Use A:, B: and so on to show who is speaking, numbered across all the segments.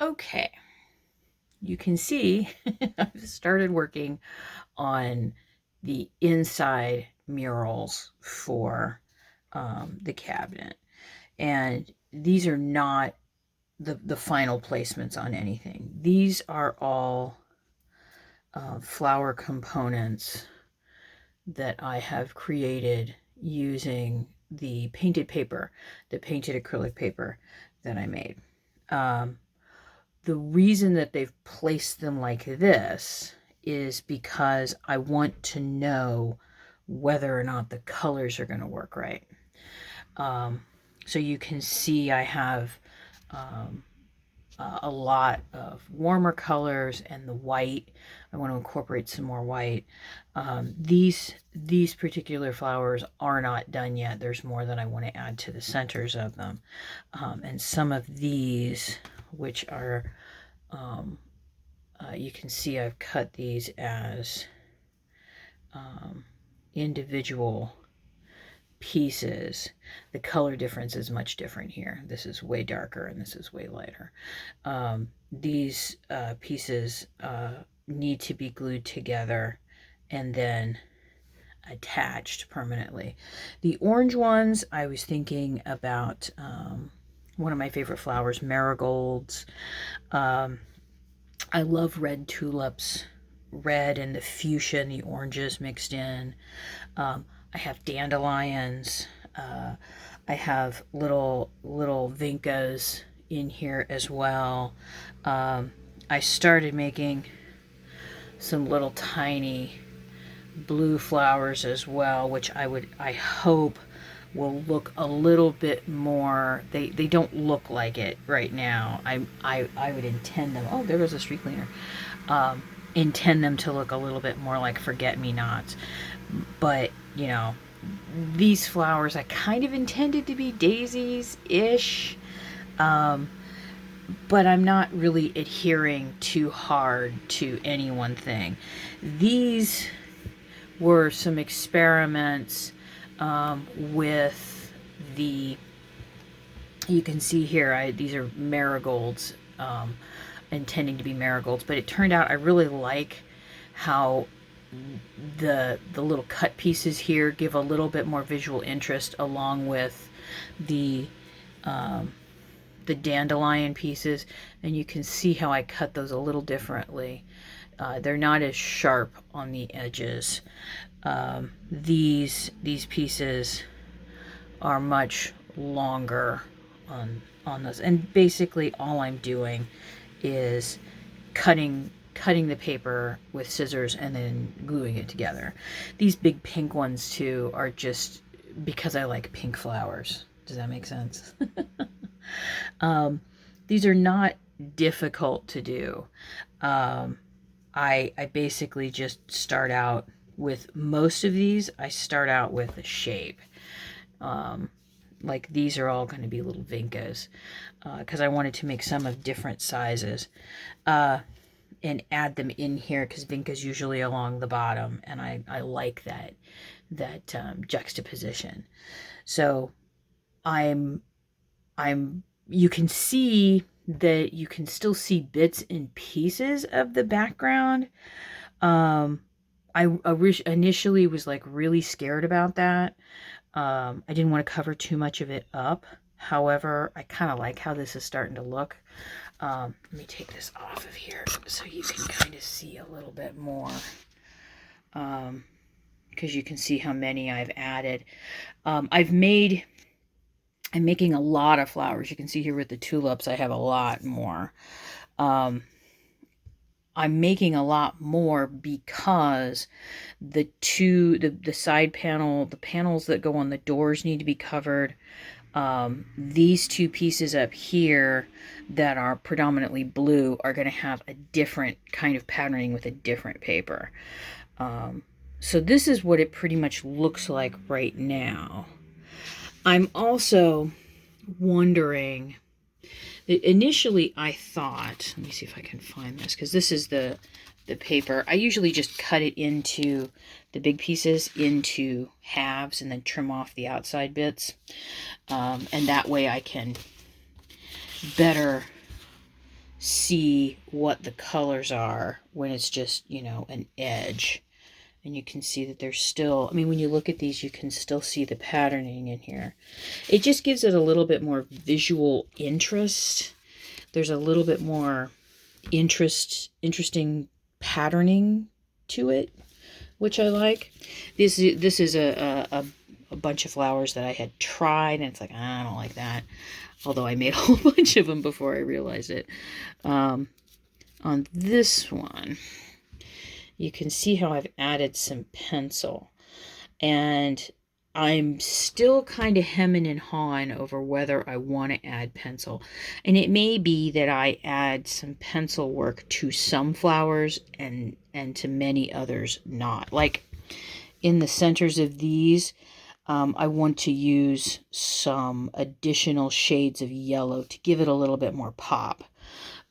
A: Okay, you can see I've started working on the inside murals for the cabinet. And these are not the final placements on anything. These are all flower components that I have created using the painted paper, the painted acrylic paper that I made. The reason that they've placed them like this is because I want to know whether or not the colors are going to work right. So you can see I have a lot of warmer colors and the white. I want to incorporate some more white. These particular flowers are not done yet. There's more that I want to add to the centers of them. And some of these, which are, you can see I've cut these as individual pieces. The color difference is much different here. This is way darker and this is way lighter. These pieces need to be glued together and then attached permanently. The orange ones, I was thinking about one of my favorite flowers, marigolds. I love red tulips, red and the fuchsia and the oranges mixed in. I have dandelions. I have little vincas in here as well. I started making some little tiny blue flowers as well, which I hope will look a little bit more. They don't look like it right now. I would intend them. Oh, there goes a street cleaner. Intend them to look a little bit more like forget-me-nots. But, you know, these flowers I kind of intended to be daisies-ish. But I'm not really adhering too hard to any one thing. These were some experiments with the, you can see here, these are marigolds, intending to be marigolds, but it turned out I really like how the little cut pieces here give a little bit more visual interest, along with the dandelion pieces, and you can see how I cut those a little differently. They're not as sharp on the edges. These pieces are much longer on those, and basically all I'm doing is cutting the paper with scissors and then gluing it together. These big pink ones too are just because I like pink flowers. Does that make sense? These are not difficult to do. I basically just start out with most of these. I start out with a shape. Like these are all going to be little vincas because I wanted to make some of different sizes and add them in here because vincas usually along the bottom, and I like that juxtaposition. So you can see that you can still see bits and pieces of the background. I initially was like really scared about that. I didn't want to cover too much of it up. However, I kind of like how this is starting to look. Let me take this off of here so you can kind of see a little bit more. Because you can see how many I've added. I'm making a lot of flowers. You can see here with the tulips, I have a lot more. I'm making a lot more because the side panel, the panels that go on the doors need to be covered. These two pieces up here that are predominantly blue are going to have a different kind of patterning with a different paper. So this is what it pretty much looks like right now. I'm also wondering, initially I thought, let me see if I can find this, because this is the paper. I usually just cut it into the big pieces into halves and then trim off the outside bits. And that way I can better see what the colors are when it's just, you know, an edge. And you can see that there's still, I mean, when you look at these, you can still see the patterning in here. It just gives it a little bit more visual interest. There's a little bit more interesting patterning to it, which I like. This is a bunch of flowers that I had tried, and it's like, I don't like that. Although I made a whole bunch of them before I realized it. On this one, you can see how I've added some pencil. And I'm still kind of hemming and hawing over whether I want to add pencil. And it may be that I add some pencil work to some flowers and to many others not. Like in the centers of these, I want to use some additional shades of yellow to give it a little bit more pop.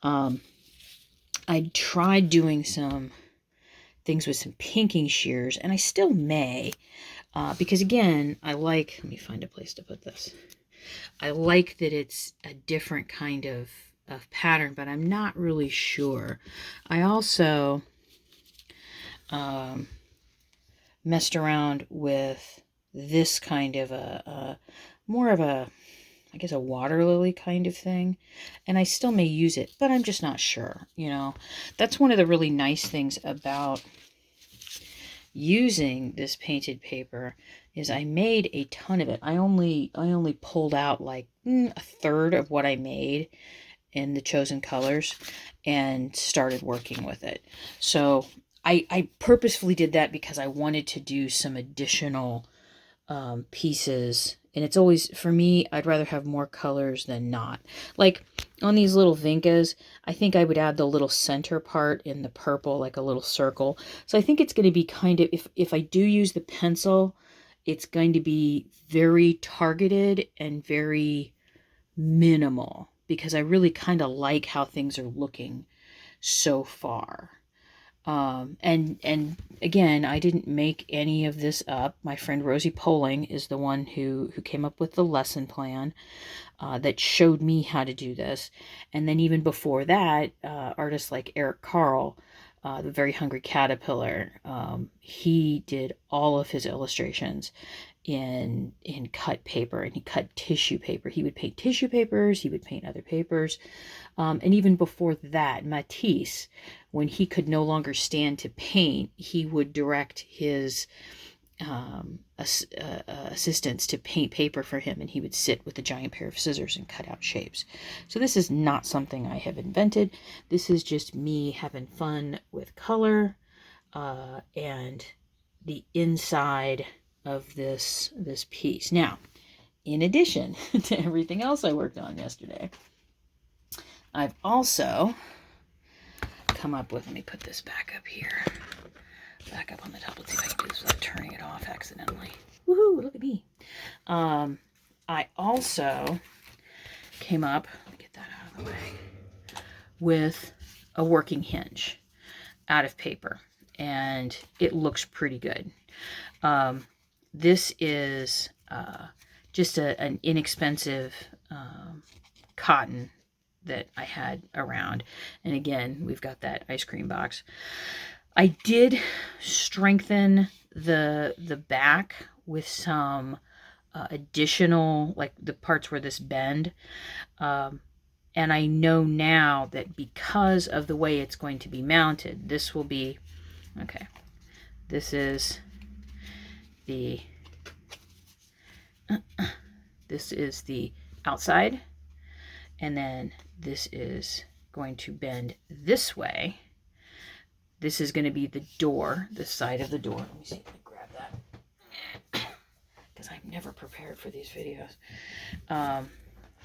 A: I tried doing some things with some pinking shears, and I still may, because again, I like, let me find a place to put this. I like that it's a different kind of pattern, but I'm not really sure. I also messed around with this kind of more of a, I guess, a water lily kind of thing. And I still may use it, but I'm just not sure, you know. That's one of the really nice things about using this painted paper is I made a ton of it. I only pulled out like a third of what I made in the chosen colors and started working with it. So I purposefully did that because I wanted to do some additional pieces. And it's always, for me, I'd rather have more colors than not. Like on these little Vinkas, I think I would add the little center part in the purple, like a little circle. So I think it's going to be kind of, if I do use the pencil, it's going to be very targeted and very minimal, because I really kind of like how things are looking so far. And again, I didn't make any of this up. My friend Rosie Poling is the one who came up with the lesson plan that showed me how to do this. And then even before that, artists like Eric Carl, the Very Hungry Caterpillar, he did all of his illustrations in cut paper, and he cut tissue paper. He would paint tissue papers, he would paint other papers. And even before that, Matisse, when he could no longer stand to paint, he would direct his assistants to paint paper for him, and he would sit with a giant pair of scissors and cut out shapes. So this is not something I have invented. This is just me having fun with color and the inside of this piece. Now, in addition to everything else I worked on yesterday, I've also come up with, let me put this back up here, back up on the top. Let's see if I can do this without turning it off accidentally. Woohoo, look at me. I also came up, let me get that out of the way, with a working hinge out of paper, and it looks pretty good. This is just an inexpensive cotton that I had around. And again, we've got that ice cream box. I did strengthen the back with some additional, like the parts where this bend. And I know now that because of the way it's going to be mounted, this will be, okay, this is the outside, and then this is going to bend this way. This is going to be the door, the side of the door. Let me see if I can grab that, because I'm never prepared for these videos.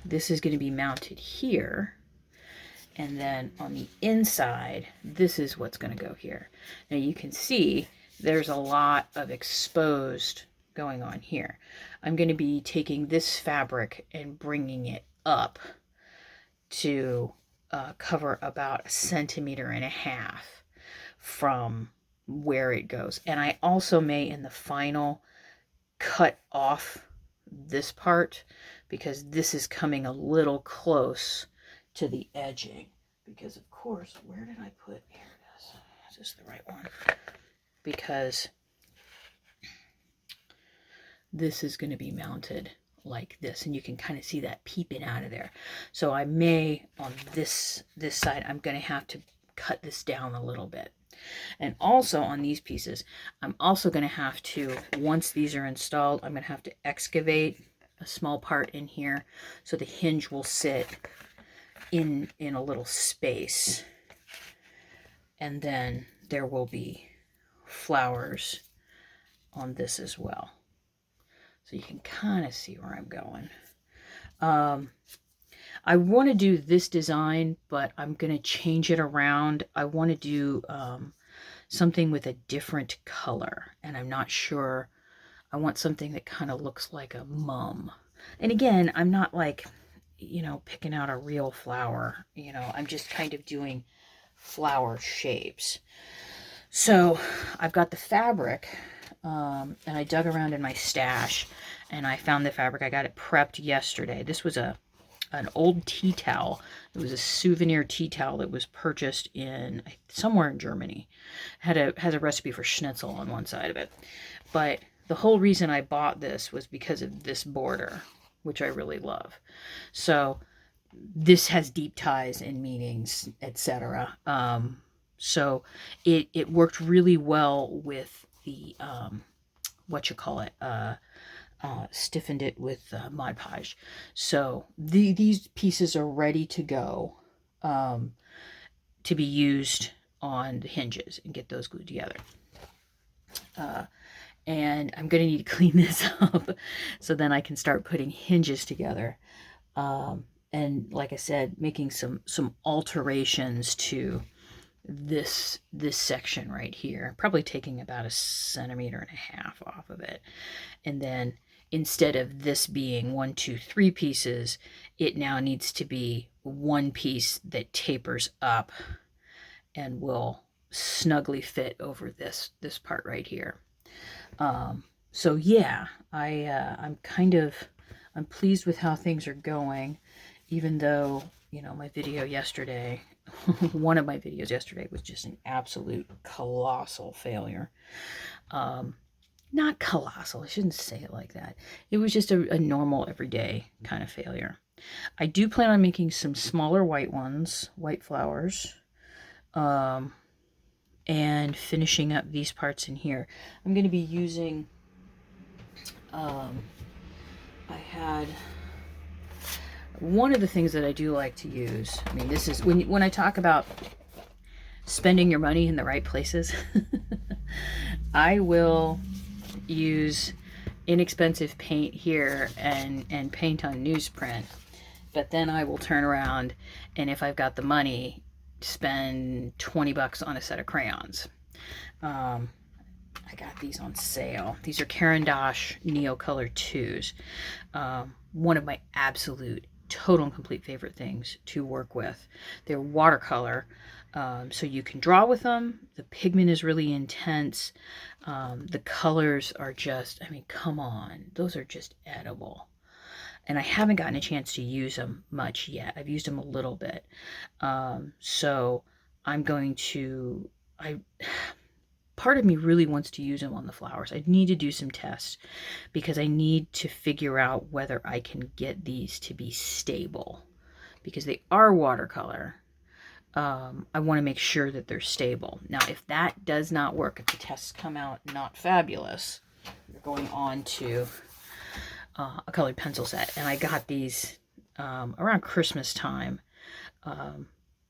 A: This is going to be mounted here, and then on the inside, this is what's going to go here. Now you can see there's a lot of exposed going on here. I'm going to be taking this fabric and bringing it up to cover about 1.5 centimeters from where it goes. And I also may, in the final, cut off this part, because this is coming a little close to the edging. because of course, where did I put, here it is. Is this the right one? Because this is going to be mounted like this, and you can kind of see that peeping out of there. So I may, on this side, I'm going to have to cut this down a little bit. And also on these pieces, I'm also going to have to, once these are installed, I'm going to have to excavate a small part in here so the hinge will sit in a little space. And then there will be flowers on this as well. So you can kind of see where I'm going. I want to do this design, but I'm going to change it around. I want to do something with a different color, and I'm not sure. I want something that kind of looks like a mum. And again, I'm not like, you know, picking out a real flower. You know, I'm just kind of doing flower shapes. So I've got the fabric, and I dug around in my stash, and I found the fabric. I got it prepped yesterday. This was an old tea towel. It was a souvenir tea towel that was purchased in somewhere in Germany. Has a recipe for schnitzel on one side of it. But the whole reason I bought this was because of this border, which I really love. So this has deep ties and meanings, etc. So it worked really well with the stiffened it with Mod Podge. So these pieces are ready to go to be used on the hinges and get those glued together. And I'm going to need to clean this up so then I can start putting hinges together. And like I said, making some alterations to this section right here, probably taking about 1.5 centimeters off of it. And then instead of this being 1, 2, 3 pieces, it now needs to be one piece that tapers up and will snugly fit over this part right here. So yeah, I'm pleased with how things are going, even though, you know, my video yesterday, one of my videos yesterday was just an absolute colossal failure. Not colossal, I shouldn't say it like that. It was just a normal, everyday kind of failure. I do plan on making some smaller white ones, white flowers, and finishing up these parts in here. I'm going to be using, I had one of the things that I do like to use. I mean, this is when I talk about spending your money in the right places, I will use inexpensive paint here and paint on newsprint, but then I will turn around and if I've got the money, spend 20 bucks on a set of crayons. I got these on sale. These are Caran d'Ache Neo Color 2s. One of my absolute total and complete favorite things to work with. They're watercolor, so you can draw with them. The pigment is really intense. The colors are just, I mean, come on, those are just edible. And I haven't gotten a chance to use them much yet. I've used them a little bit. So I'm going to, part of me really wants to use them on the flowers. I need to do some tests because I need to figure out whether I can get these to be stable, because they are watercolor. I want to make sure that they're stable. Now, if that does not work, if the tests come out not fabulous, we're going on to a colored pencil set. And I got these around Christmas time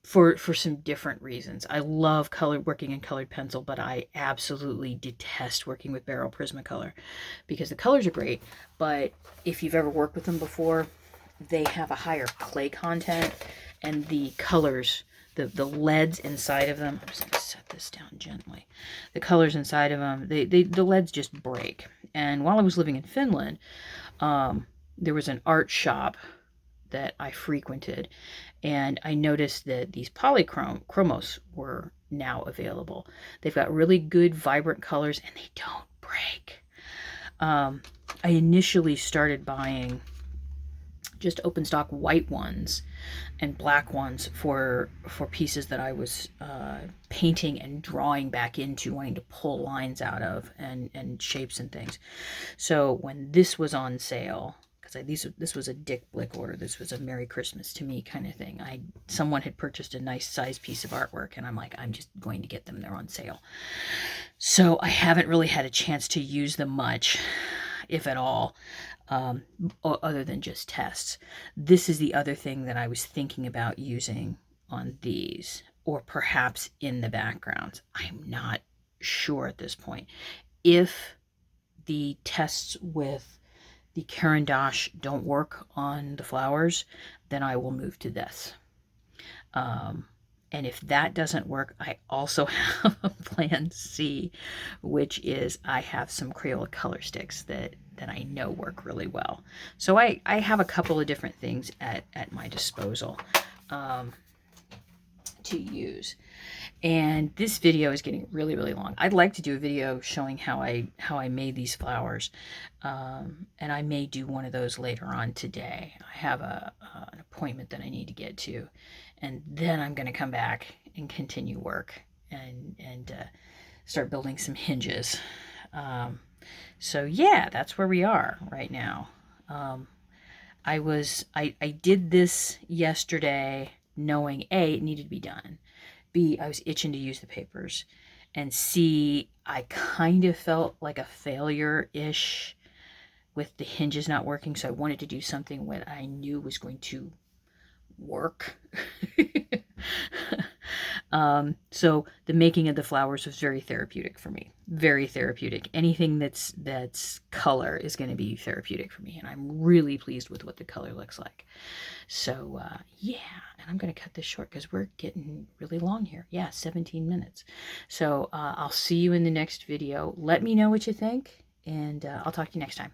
A: for some different reasons. I love working in colored pencil, but I absolutely detest working with Barrel Prismacolor because the colors are great, but if you've ever worked with them before, they have a higher clay content, and the colors, the leads inside of them, I'm just going to set this down gently. The colors inside of them, the leads just break. And while I was living in Finland, there was an art shop that I frequented, and I noticed that these polychromos were now available. They've got really good, vibrant colors, and they don't break. I initially started buying just open stock white ones and black ones for pieces that I was painting and drawing back into, wanting to pull lines out of and shapes and things. So when this was on sale, because this was a Dick Blick order, this was a Merry Christmas to me kind of thing. Someone had purchased a nice size piece of artwork, and I'm like, I'm just going to get them. They're on sale. So I haven't really had a chance to use them much, if at all, other than just tests. This is the other thing that I was thinking about using on these, or perhaps in the backgrounds. I'm not sure at this point. If the tests with the Caran d'Ache don't work on the flowers, then I will move to this. And if that doesn't work, I also have a plan C, which is I have some Crayola color sticks that I know work really well. So I have a couple of different things at my disposal to use. And this video is getting really, really long. I'd like to do a video showing how I made these flowers. And I may do one of those later on today. I have an appointment that I need to get to. And then I'm going to come back and continue work and start building some hinges. So yeah, that's where we are right now. I did this yesterday knowing A, it needed to be done. B, I was itching to use the papers. And C, I kind of felt like a failure-ish with the hinges not working, so I wanted to do something that I knew was going to work. So the making of the flowers was very therapeutic for me. Very therapeutic. Anything that's color is going to be therapeutic for me, and I'm really pleased with what the color looks like. So yeah, and I'm going to cut this short because we're getting really long here. Yeah, 17 minutes. So I'll see you in the next video. Let me know what you think, and I'll talk to you next time.